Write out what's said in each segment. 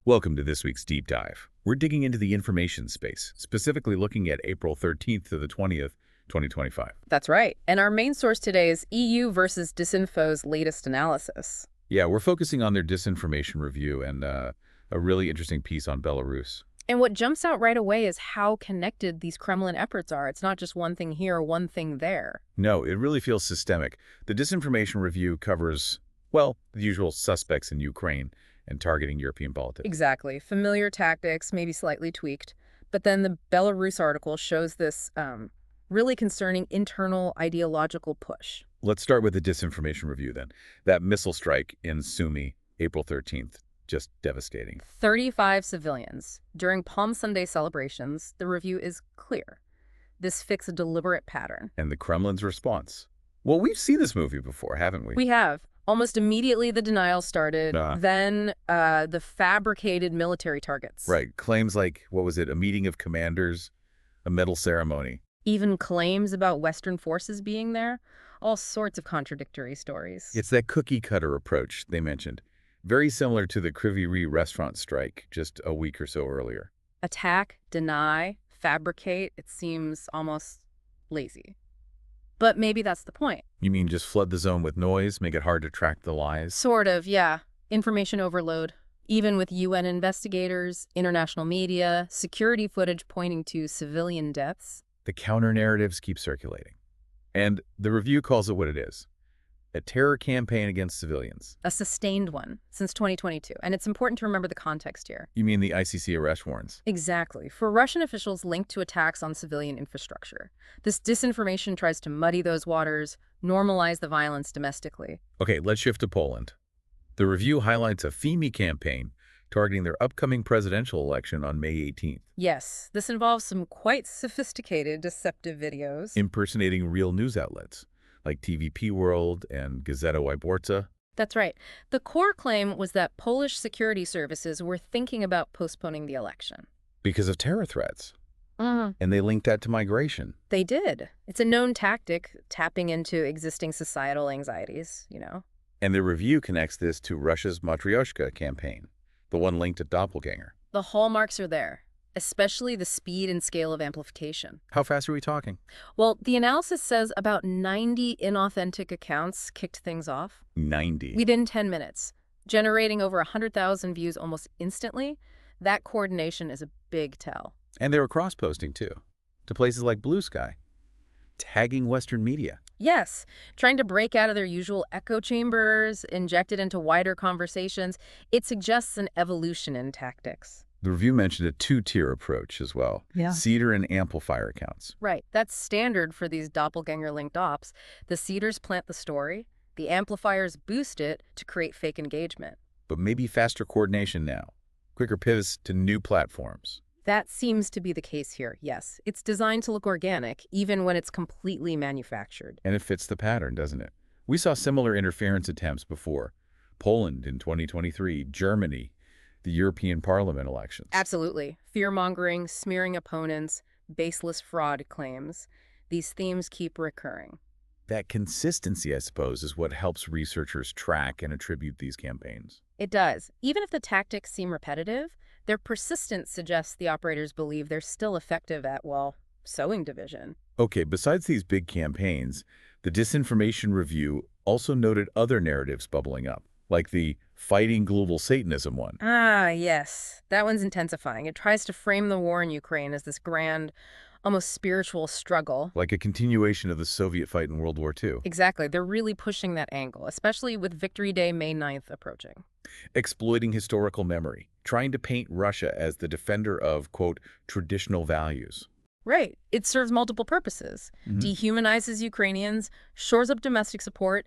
Welcome to this week's Deep Dive. We're digging into the information space, specifically looking at April 13th to the 20th, 2025. That's right. And our main source today is EUvsDisinfo's latest analysis. Yeah, we're focusing on their disinformation review and a really interesting piece on Belarus. And what jumps out right away is how connected these Kremlin efforts are. It's not just one thing here, one thing there. No, it really feels systemic. The disinformation review covers, well, the usual suspects in Ukraine and targeting European politics. Exactly. Familiar tactics, maybe slightly tweaked. But then the Belarus article shows this really concerning internal ideological push. Let's start with the disinformation review then. That missile strike in Sumy, April 13th, just devastating. 35 civilians. During Palm Sunday celebrations, the review is clear. This fits a deliberate pattern. And the Kremlin's response. Well, we've seen this movie before, haven't we? We have. Almost immediately, the denial started. Then the fabricated military targets. Right. Claims like, what was it, a meeting of commanders, a medal ceremony. Even claims about Western forces being there. All sorts of contradictory stories. It's that cookie-cutter approach they mentioned. Very similar to the Kryvyi Rih restaurant strike just a week or so earlier. Attack, deny, fabricate. It seems almost lazy. But maybe that's the point. You mean just flood the zone with noise, make it hard to track the lies? Sort of, yeah. Information overload. Even with UN investigators, international media, security footage pointing to civilian deaths. The counter-narratives keep circulating. And the review calls it what it is. A terror campaign against civilians. A sustained one since 2022. And it's important to remember the context here. You mean the ICC arrest warrants? Exactly. For Russian officials linked to attacks on civilian infrastructure. This disinformation tries to muddy those waters, normalize the violence domestically. Okay, let's shift to Poland. The review highlights a FEMI campaign targeting their upcoming presidential election on May 18th. Yes, this involves some quite sophisticated, deceptive videos. Impersonating real news outlets, like TVP World and Gazeta Wyborcza. That's right. The core claim was that Polish security services were thinking about postponing the election. Because of terror threats. And they linked that to migration. They did. It's a known tactic, tapping into existing societal anxieties, And the review connects this to Russia's Matryoshka campaign, the one linked to Doppelganger. The hallmarks are there, especially the speed and scale of amplification. How fast are we talking? Well, the analysis says about 90 inauthentic accounts kicked things off. 90? Within 10 minutes, generating over 100,000 views almost instantly. That coordination is a big tell. And they were cross-posting, too, to places like Blue Sky, tagging Western media. Yes, trying to break out of their usual echo chambers, inject it into wider conversations. It suggests an evolution in tactics. The review mentioned a two-tier approach as well. Yeah. Seeder and amplifier accounts. Right. That's standard for these doppelganger-linked ops. The seeders plant the story. The amplifiers boost it to create fake engagement. But maybe faster coordination now. Quicker pivots to new platforms. That seems to be the case here, yes. It's designed to look organic, even when it's completely manufactured. And it fits the pattern, doesn't it? We saw similar interference attempts before. Poland in 2023, Germany, the European Parliament elections. Absolutely. Fear-mongering, smearing opponents, baseless fraud claims. These themes keep recurring. That consistency, I suppose, is what helps researchers track and attribute these campaigns. It does. Even if the tactics seem repetitive, their persistence suggests the operators believe they're still effective at, well, sowing division. Okay, besides these big campaigns, the disinformation review also noted other narratives bubbling up, like the fighting global Satanism one. Ah, yes. That one's intensifying. It tries to frame the war in Ukraine as this grand, almost spiritual struggle. Like a continuation of the Soviet fight in World War II. Exactly. They're really pushing that angle, especially with Victory Day, May 9th approaching. Exploiting historical memory, trying to paint Russia as the defender of, quote, traditional values. Right. It serves multiple purposes. Dehumanizes Ukrainians, shores up domestic support,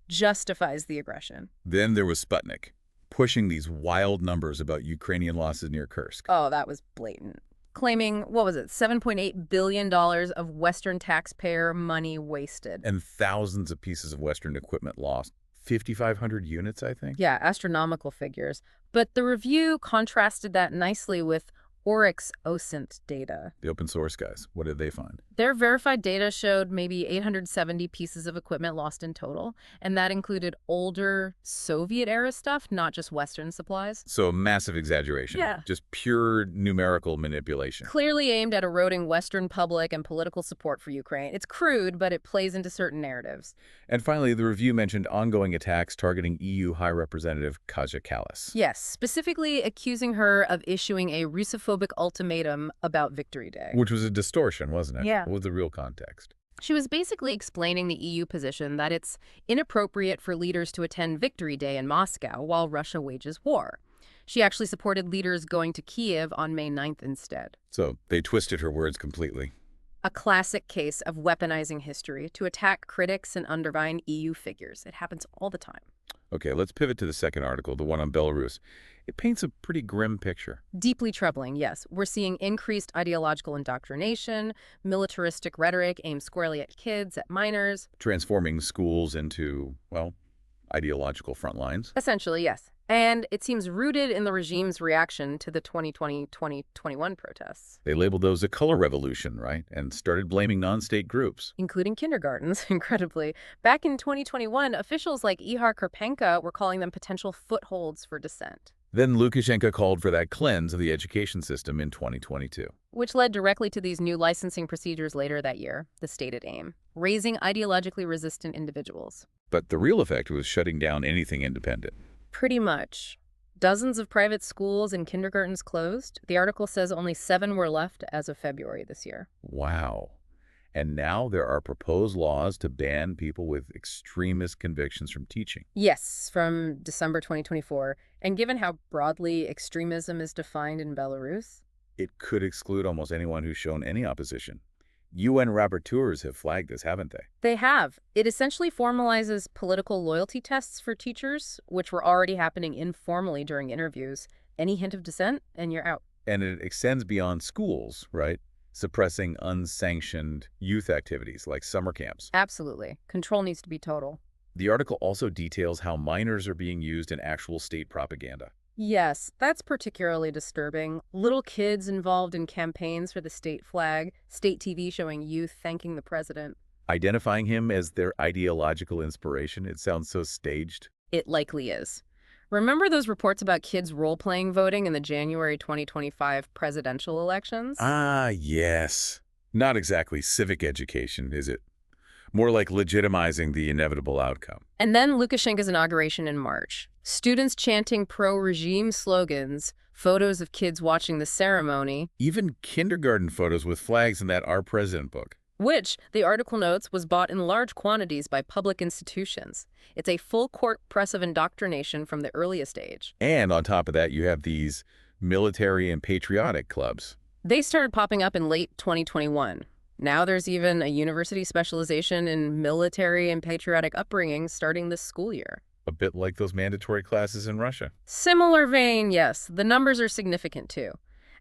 justifies the aggression. Then there was Sputnik, pushing these wild numbers about Ukrainian losses near Kursk. Oh, that was blatant. Claiming, what was it, $7.8 billion of Western taxpayer money wasted. And thousands of pieces of Western equipment lost. 5,500 units, I think? Yeah, astronomical figures. But the review contrasted that nicely with Oryx OSINT data. The open source guys, what did they find? Their verified data showed maybe 870 pieces of equipment lost in total, and that included older Soviet-era stuff, not just Western supplies. So massive exaggeration, Yeah. just pure numerical manipulation. Clearly aimed at eroding Western public and political support for Ukraine. It's crude, but it plays into certain narratives. And finally, the review mentioned ongoing attacks targeting EU High Representative Kaja Kallas, Yes, specifically accusing her of issuing a Russophobic ultimatum about Victory Day. which was a distortion, wasn't it? Yeah. What was the real context? She was basically explaining the EU position that it's inappropriate for leaders to attend Victory Day in Moscow while Russia wages war. She actually supported leaders going to Kiev on May 9th instead. So they twisted her words completely. A classic case of weaponizing history to attack critics and undermine EU figures. It happens all the time. Okay, let's pivot to the second article, the one on Belarus. It paints a pretty grim picture. Deeply troubling, yes. We're seeing increased ideological indoctrination, militaristic rhetoric aimed squarely at kids, at minors. Transforming schools into, well, ideological front lines. Essentially, yes. And it seems rooted in the regime's reaction to the 2020-2021 protests. They labeled those a color revolution, right? And started blaming non-state groups. Including kindergartens, incredibly. Back in 2021, officials like Ihar Karpenka were calling them potential footholds for dissent, Then Lukashenko called for that cleanse of the education system in 2022. which led directly to these new licensing procedures later that year, the stated aim, raising ideologically resistant individuals. But the real effect was shutting down anything independent. Pretty much. Dozens of private schools and kindergartens closed. The article says only 7 were left as of February this year. Wow. And now there are proposed laws to ban people with extremist convictions from teaching. Yes, from December 2024. And given how broadly extremism is defined in Belarus, It could exclude almost anyone who's shown any opposition. UN rapporteurs have flagged this, haven't they? they have. It essentially formalizes political loyalty tests for teachers, which were already happening informally during interviews. Any hint of dissent, and you're out. And it extends beyond schools, right? Suppressing unsanctioned youth activities like summer camps. Absolutely. Control needs to be total. The article also details how minors are being used in actual state propaganda. Yes, that's particularly disturbing. Little kids involved in campaigns for the state flag, state TV showing youth thanking the president. Identifying him as their ideological inspiration, it sounds so staged. It likely is. Remember those reports about kids role-playing voting in the January 2025 presidential elections? Ah, yes. Not exactly civic education, is it? More like legitimizing the inevitable outcome. And then Lukashenko's inauguration in March. Students chanting pro-regime slogans, photos of kids watching the ceremony, Even kindergarten photos with flags in that Our President book. which, the article notes, was bought in large quantities by public institutions. It's a full-court press of indoctrination from the earliest age. And on top of that, you have these military and patriotic clubs. They started popping up in late 2021. Now there's even a university specialization in military and patriotic upbringing starting this school year. A bit like those mandatory classes in Russia. Similar vein, yes. The numbers are significant too.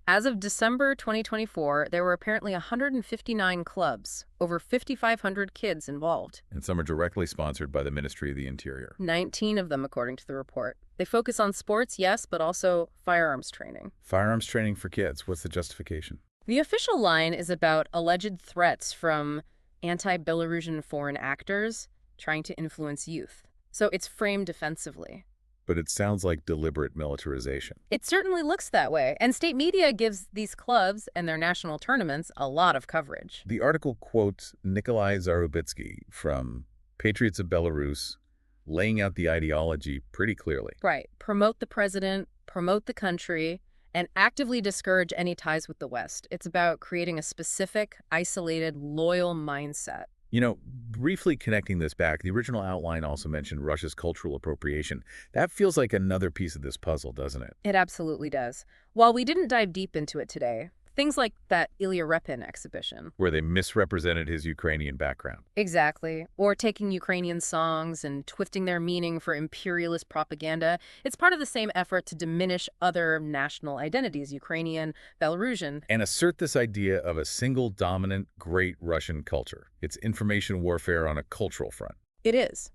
As of December 2024, there were apparently 159 clubs, over 5,500 kids involved. And some are directly sponsored by the Ministry of the Interior. 19 of them, according to the report. They focus on sports, yes, but also firearms training. Firearms training for kids. What's the justification? The official line is about alleged threats from anti-Belarusian foreign actors trying to influence youth. So it's framed defensively. But it sounds like deliberate militarization. It certainly looks that way, and state media gives these clubs and their national tournaments a lot of coverage. The article quotes Nikolai Zarubitsky from Patriots of Belarus, laying out the ideology pretty clearly. Right. Promote the president, promote the country, and actively discourage any ties with the West. It's about creating a specific, isolated, loyal mindset. You know, briefly connecting this back, the original outline also mentioned Russia's cultural appropriation. That feels like another piece of this puzzle, doesn't it? It absolutely does. While we didn't dive deep into it today, things like that Ilya Repin exhibition. Where they misrepresented his Ukrainian background. Exactly. Or taking Ukrainian songs and twisting their meaning for imperialist propaganda. It's part of the same effort to diminish other national identities, Ukrainian, Belarusian. And assert this idea of a single dominant, great Russian culture. It's information warfare on a cultural front. It is.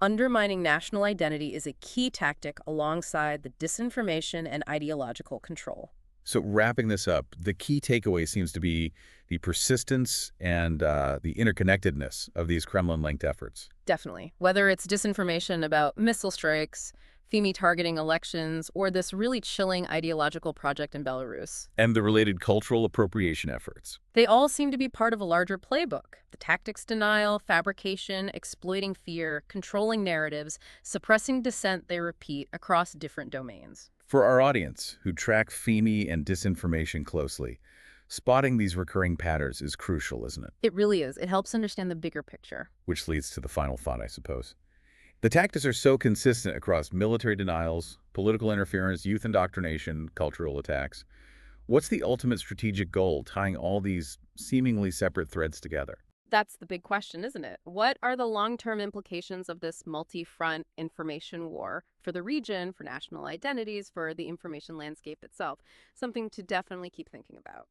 Undermining national identity is a key tactic alongside the disinformation and ideological control. So wrapping this up, the key takeaway seems to be the persistence and the interconnectedness of these Kremlin-linked efforts. Definitely. Whether it's disinformation about missile strikes, FEMI targeting elections, or this really chilling ideological project in Belarus. And the related cultural appropriation efforts. They all seem to be part of a larger playbook. The tactics denial, fabrication, exploiting fear, controlling narratives, suppressing dissent they repeat across different domains. For our audience, who track FEMI and disinformation closely, spotting these recurring patterns is crucial, isn't it? It really is. It helps understand the bigger picture. Which leads to the final thought, I suppose. The tactics are so consistent across military denials, political interference, youth indoctrination, cultural attacks. What's the ultimate strategic goal tying all these seemingly separate threads together? That's the big question, isn't it? What are the long-term implications of this multi-front information war for the region, for national identities, for the information landscape itself? Something to definitely keep thinking about.